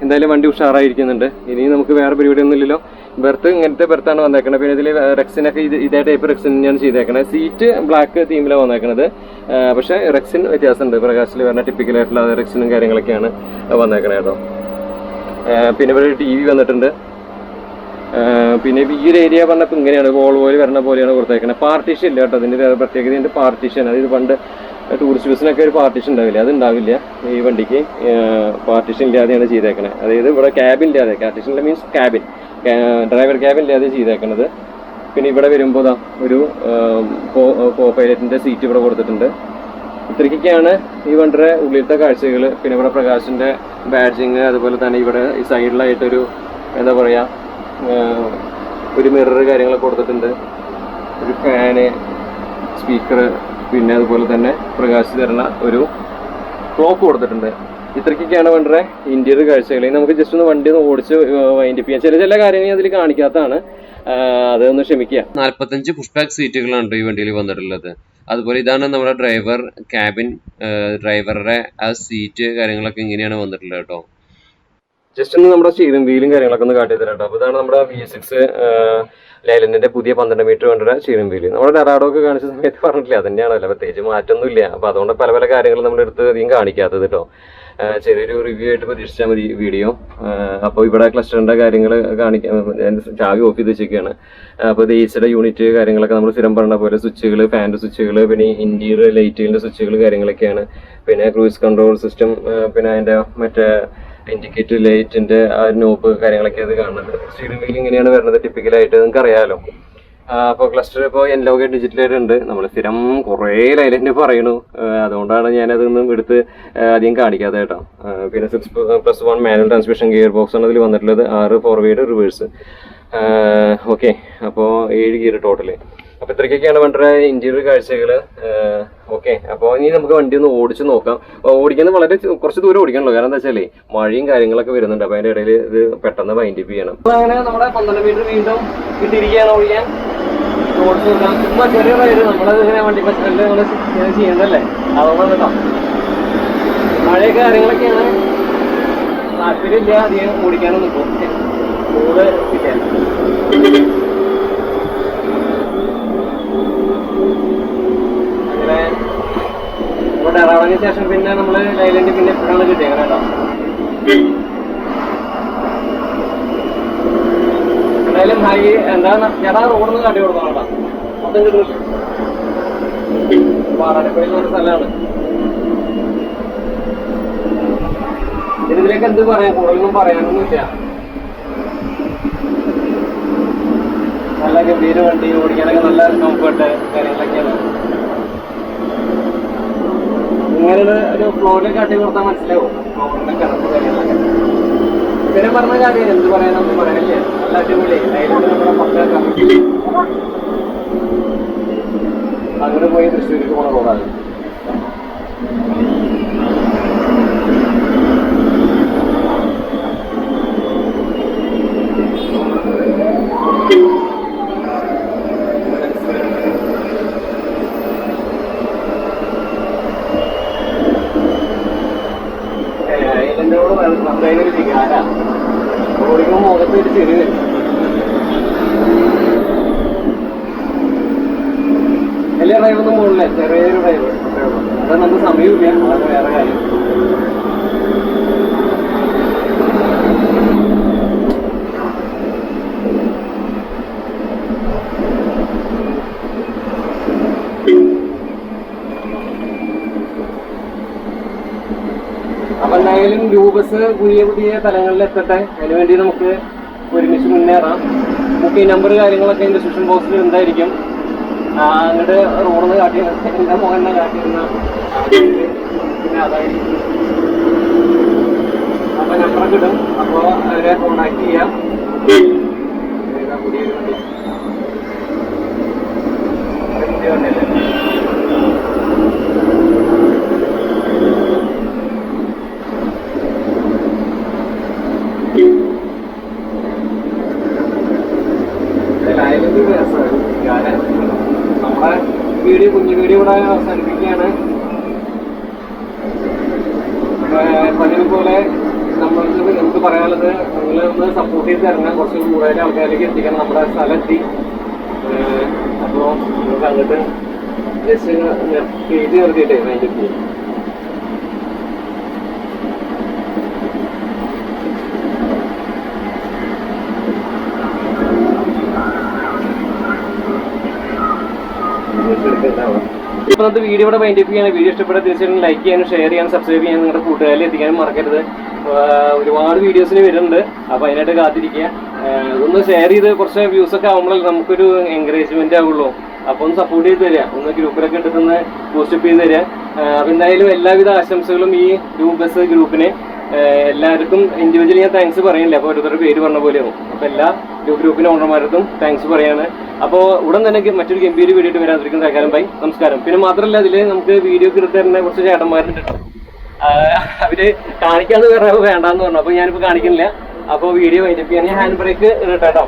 എന്തായാലും വണ്ടി ഉഷാറായിരിക്കുന്നുണ്ട്. ഇനി നമുക്ക് വേറെ പരിപാടിയൊന്നും ഇല്ലല്ലോ. ബെർത്ത് ഇങ്ങനത്തെ ബെർത്താണ് വന്നേക്കണത്. പിന്നെ ഇതിൽ റെക്സിനൊക്കെ ഇതേ ടൈപ്പ് റെക്സിൻ തന്നെയാണ് ചെയ്തേക്കണത്. Seat black തീമിലാണ് വന്നേക്കണത്. പക്ഷേ റെക്സിൻ വ്യത്യാസമുണ്ട്. പ്രകാശിൽ വരുന്ന ടിപ്പിക്കലായിട്ടുള്ള റെക്സിനും കാര്യങ്ങളൊക്കെയാണ് വന്നേക്കണത് കേട്ടോ. പിന്നെ ഇവിടെ TV വന്നിട്ടുണ്ട്. പിന്നെ ഈ ഒരു ഏരിയ പറഞ്ഞപ്പോൾ ഇങ്ങനെയാണ് വോൾവോയിൽ വരുന്ന പോലെയാണ് കൊടുത്തേക്കുന്നത്. പാർട്ടീഷൻ ഇല്ല കേട്ടോ. അതിൻ്റെ പ്രത്യേകതയുണ്ട് പാർട്ടീഷൻ. അതായത് പണ്ട് ടൂറിസ്റ്റ് ബസ്സിനൊക്കെ ഒരു പാർട്ടീഷൻ ഉണ്ടാവില്ല, അത് ഉണ്ടാവില്ല. ഈ വണ്ടിക്ക് പാർട്ടീഷൻ ഇല്ലാതെയാണ് ചെയ്തേക്കണത്. അതായത് ഇവിടെ ക്യാബിൻ ഇല്ലാതെ, partition means cabin, driver cabin ഇല്ലാതെ ചെയ്തേക്കണത്. പിന്നെ ഇവിടെ വരുമ്പോൾ ഒരു പൈലറ്റിൻ്റെ സീറ്റ് ഇവിടെ കൊടുത്തിട്ടുണ്ട്. ഇത്രയ്ക്കൊക്കെയാണ് ഈ വണ്ടിയുടെ ഉള്ളിലത്തെ കാഴ്ചകൾ. പിന്നെ ഇവിടെ പ്രകാശിൻ്റെ ബാഡ്ജിങ്, അതുപോലെ തന്നെ ഇവിടെ ഈ സൈഡിലായിട്ടൊരു എന്താ പറയുക ഒരു മിറർ കാര്യങ്ങളൊക്കെ കൊടുത്തിട്ടുണ്ട്. ഒരു ഫാന്, സ്പീക്കർ, പിന്നെ അതുപോലെ തന്നെ പ്രകാശ് തരുന്ന ഒരു ക്ലോക്ക് കൊടുത്തിട്ടുണ്ട്. ഇത്രയ്ക്കൊക്കെയാണ് വണ്ടിയുടെ ഇന്റീരിയർ കാഴ്ചകൾ. നമുക്ക് ജസ്റ്റ് ഒന്ന് വണ്ടി ഒന്ന് ഓടിച്ച് വൈൻഡപ്പ് ചെയ്യാം. ചില കാര്യങ്ങൾ അതിൽ കാണിക്കാത്തതാണ്, അതൊന്ന് ക്ഷമിക്കുക. 45 പുഷ് ബാക്ക് സീറ്റുകളാണ് ഈ വണ്ടിയിൽ വന്നിട്ടുള്ളത്. അതുപോലെ ഇതാണ് നമ്മുടെ ഡ്രൈവർ ക്യാബിൻ, ഡ്രൈവറുടെ ആ സീറ്റ് കാര്യങ്ങളൊക്കെ ഇങ്ങനെയാണ് വന്നിട്ടുള്ളത് കേട്ടോ. ജസ്റ്റ് ഒന്ന് നമ്മുടെ സ്റ്റീറിംഗ് വീലും കാര്യങ്ങളൊക്കെ ഒന്ന് കാട്ടി തരാം കേട്ടോ. അപ്പോൾ ഇതാണ് നമ്മുടെ V6 ലൈലൻഡിന്റെ പുതിയ 12 മീറ്റർ വണ്ടിയുടെ സ്റ്റീറിംഗ് വീല്. നമ്മുടെ ഡെറാഡോക്ക് കാണിച്ച സമയത്ത് പറഞ്ഞിട്ടില്ല, അത് തന്നെയാണല്ലോ, പ്രത്യേകിച്ച് മാറ്റമൊന്നുമില്ല. അപ്പോൾ അതുകൊണ്ട് പല കാര്യങ്ങളും നമ്മൾ എടുത്ത് അധികം കാണിക്കാത്തത് കേട്ടോ. ചെറിയൊരു റിവ്യൂ ആയിട്ട് പ്രതീക്ഷിച്ചാൽ മതി വീഡിയോ. അപ്പോൾ ഇവിടെ ക്ലസ്റ്ററിൻ്റെ കാര്യങ്ങൾ കാണിക്കാൻ ചാവി ഓഫ് ചെയ്ത് വെച്ചൊക്കെയാണ്. അപ്പോൾ ഇത് AC യൂണിറ്റ് കാര്യങ്ങളൊക്കെ നമ്മൾ സ്ഥിരം പറഞ്ഞ പോലെ സ്വിച്ചുകൾ, ഫാൻ്റെ സ്വിച്ചുകൾ, പിന്നെ ഇന്റീരിയർ ലൈറ്റുകളുടെ സ്വിച്ചുകൾ കാര്യങ്ങളൊക്കെയാണ്. പിന്നെ ക്രൂയിസ് കൺട്രോൾ സിസ്റ്റം, പിന്നെ അതിൻ്റെ മറ്റേ ഇൻഡിക്കേറ്റർ ലൈറ്റിൻ്റെ ആ നോബ് കാര്യങ്ങളൊക്കെ അത് കാണുന്നുണ്ട്. സ്റ്റീറിംഗ് വീൽ ഇങ്ങനെയാണ് വരുന്നത് ടിപ്പിക്കലായിട്ട്, നിങ്ങൾക്ക് അറിയാമല്ലോ. അപ്പോൾ ക്ലസ്റ്റർ ഇപ്പോൾ എൻലോഗ് ഡിജിറ്റലായിട്ട് ഉണ്ട്. നമ്മൾ സ്ഥിരം കുറേ ലൈലൻഡ് പറയണു, അതുകൊണ്ടാണ് ഞാനതൊന്നും എടുത്ത് അധികം കാണിക്കാതെ കേട്ടോ. പിന്നെ 6+1 മാനുവൽ ട്രാൻസ്മിഷൻ ഗിയർ ബോക്സ് ആണ് അതിൽ വന്നിട്ടുള്ളത്. 6 ഫോർവേഡ് റിവേഴ്സ്. ഓക്കെ, അപ്പോൾ 7 ഗിയർ ടോട്ടല്. അപ്പോൾ ഇത്രയ്ക്കൊക്കെയാണ് വണ്ടിയുടെ ഇന്റീരിയർ കാഴ്ചകൾ. ഓക്കെ, അപ്പോൾ ഇനി നമുക്ക് വണ്ടി ഒന്ന് ഓടിച്ച് നോക്കാം. ഓടിക്കുന്നത് വളരെ കുറച്ച് ദൂരം ഓടിക്കണല്ലോ, കാരണം എന്താ വെച്ചാൽ മഴയും കാര്യങ്ങളൊക്കെ വരുന്നുണ്ട്. അപ്പോൾ അതിൻ്റെ ഇടയിൽ ഇത് പെട്ടെന്ന് വൈൻഡപ്പ് ചെയ്യണം. അങ്ങനെ നമ്മുടെ 12 മീറ്റർ വീണ്ടും കിട്ടിയിരിക്കുകയാണ് ഓടിക്കാൻ. ഓടിച്ച് നോക്കാം. ചുമ്മാ ചെറിയ റൈഡ്, നമ്മളത് ഇങ്ങനെ വണ്ടി പറ്റില്ല നമ്മൾ ചെയ്യേണ്ടല്ലേ, അതുകൊണ്ടാണ് കേട്ടോ. മഴയൊക്കെ കാര്യങ്ങളൊക്കെയാണ്. താല്പര്യമില്ല അധികം ഓടിക്കാനൊന്നും പോകും കൂടെ ഇല്ല. അങ്ങനെ ഇപ്പോൾ ഡെറാവണിന് ശേഷം പിന്നെ നമ്മൾ ലൈലൻഡ് പിന്നെ എപ്പോഴാണ് കിട്ടിയത് അങ്ങനെ കേട്ടോ. എന്തായാലും ഹൈ എന്താണ് ചേട്ടാ റോഡിൽ നിന്ന് കാട്ടി കൊടുക്കണം കേട്ടോ. മൊത്തം കിട്ടുന്നില്ല. വാടാനപ്പള്ളി ഒരു സ്ഥലമാണ്. ഇതിലേക്ക് എന്ത് പറയാം, കൂടുതലൊന്നും പറയാനൊന്നുമില്ല. നല്ല ഗംഭീര വണ്ടി, ഓടിക്കാനൊക്കെ നല്ല കംഫർട്ട് കാര്യങ്ങളൊക്കെയാണ്. ഇങ്ങനെ ഒരു ഫ്ലോറിൽ കാട്ടി കൊടുത്താൽ മനസ്സിലാവും ഫ്ലോറിന്റെ കിടപ്പ് കാര്യങ്ങളൊക്കെ. പിന്നെ പറഞ്ഞ കാര്യം എന്ത് പറയാനൊന്നും പറയാനില്ല. നല്ല അടിപൊളി അതിലൂടെ നമ്മുടെ പക്കാക്കാം. അങ്ങനെ പോയി തൃശ്ശൂർക്ക് പോണ റോഡാണ്. ഒരു വികാര ഓടിക്കുമ്പോൾ മുഖത്ത് ഒരു ചെറിയ വരും. വലിയ ഡ്രൈവൊന്നും പോകില്ല, ചെറിയൊരു ഡ്രൈവർ. അത് നമുക്ക് സമയമില്ല, അതാണ് വേറെ കാര്യം. അപ്പൊ എന്തായാലും ലൂബസ് പുതിയ പുതിയ തലങ്ങളിൽ എത്തട്ടെ. അതിനുവേണ്ടി നമുക്ക് ഒരുമിച്ച് മുന്നേറാം. നമുക്ക് ഈ നമ്പർ കാര്യങ്ങളൊക്കെ ഡിസ്ക്രിപ്ഷൻ ബോക്സിൽ എന്തായിരിക്കും. അങ്ങോട്ട് റോഡിൽ കാട്ടി എൻ്റെ മോഹനെ കാട്ടിയിരുന്ന പിന്നെ അതായിരിക്കും. അപ്പൊ നമ്പറൊക്കെ ഇടും. അപ്പോൾ അവരെ കോണ്ടാക്ട് ചെയ്യാം. പുതിയൊരു വണ്ടി പുതിയ വണ്ടിയല്ലേ. നമ്മുടെ വീഡിയോ കുഞ്ഞു വീഡിയോ ഇവിടെ അവസാനിപ്പിക്കുകയാണ്. പതിവ് പോലെ നമ്മൾക്ക് എന്ത് പറയാനുള്ളത്, നിങ്ങളൊന്ന് സപ്പോർട്ട് ചെയ്ത് തരണം. കുറച്ച് കൂടുതൽ ആൾക്കാരിലേക്ക് എത്തിക്കണം. നമ്മുടെ സ്ഥലം എത്തി. അപ്പോൾ നമുക്ക് അങ്ങോട്ട് ജസ്റ്റ് പേജ് നിർത്തിയിട്ടേ അതിൻ്റെ പോയി. ഇപ്പോഴത്തെ വീഡിയോ ഇവിടെ വൈൻഡ് അപ്പ് ചെയ്യാൻ. വീഡിയോ ഇഷ്ടപ്പെട്ട തീർച്ചയായും ലൈക്ക് ചെയ്യാനും ഷെയർ ചെയ്യാനും സബ്സ്ക്രൈബ് ചെയ്യാനും നിങ്ങളുടെ കൂട്ടുകാരിൽ എത്തിക്കാനും മറക്കരുത്. ഒരുപാട് വീഡിയോസിന് വരുന്നുണ്ട്. അപ്പോൾ അതിനായിട്ട് കാത്തിരിക്കുക. ഒന്ന് ഷെയർ ചെയ്ത് കുറച്ച് വ്യൂസ് ഒക്കെ ആകുമ്പോഴല്ലേ നമുക്കൊരു എൻകറേജ്മെന്റ് ആവുള്ളൂ. അപ്പോൾ ഒന്ന് സപ്പോർട്ട് ചെയ്ത് തരിക. ഒന്ന് ഗ്രൂപ്പിലൊക്കെ ഇട്ടിട്ടൊന്ന് ബൂസ്റ്റപ്പ് ചെയ്ത് തരിക. അപ്പോൾ എന്തായാലും എല്ലാവിധ ആശംസകളും ഈ ലൂബസ് ഗ്രൂപ്പിന്. എല്ലാവർക്കും ഇൻഡിവിജ്വലി ഞാൻ താങ്ക്സ് പറയില്ല. അപ്പോൾ ഓരോരുത്തരുടെ പേര് പറഞ്ഞ പോലെയാവും. അപ്പോൾ എല്ലാ ഗ്രൂപ്പിലെ ഓണർമാർക്കും താങ്ക്സ് പറയാണ്. അപ്പോൾ ഉടൻ തന്നെ മറ്റൊരു ഗംഭീര വീഡിയോ ആയിട്ട് വരാതിരിക്കും. തൽക്കാലം ബൈ, നമസ്കാരം. പിന്നെ മാത്രമല്ല ഇതിൽ നമുക്ക് വീഡിയോ എടുത്ത് തരുന്ന കുറച്ച് ചേട്ടന്മാരുണ്ട് കേട്ടോ. അവര് കാണിക്കാന്ന് പറഞ്ഞപ്പോൾ വേണ്ടാന്ന് പറഞ്ഞു. അപ്പോൾ ഞാനിപ്പോൾ കാണിക്കുന്നില്ല. അപ്പോൾ വീഡിയോ വൈൻഡപ്പ് ചെയ്യാൻ ഹാൻഡ് ബ്രേക്ക് ഇടട്ടോ.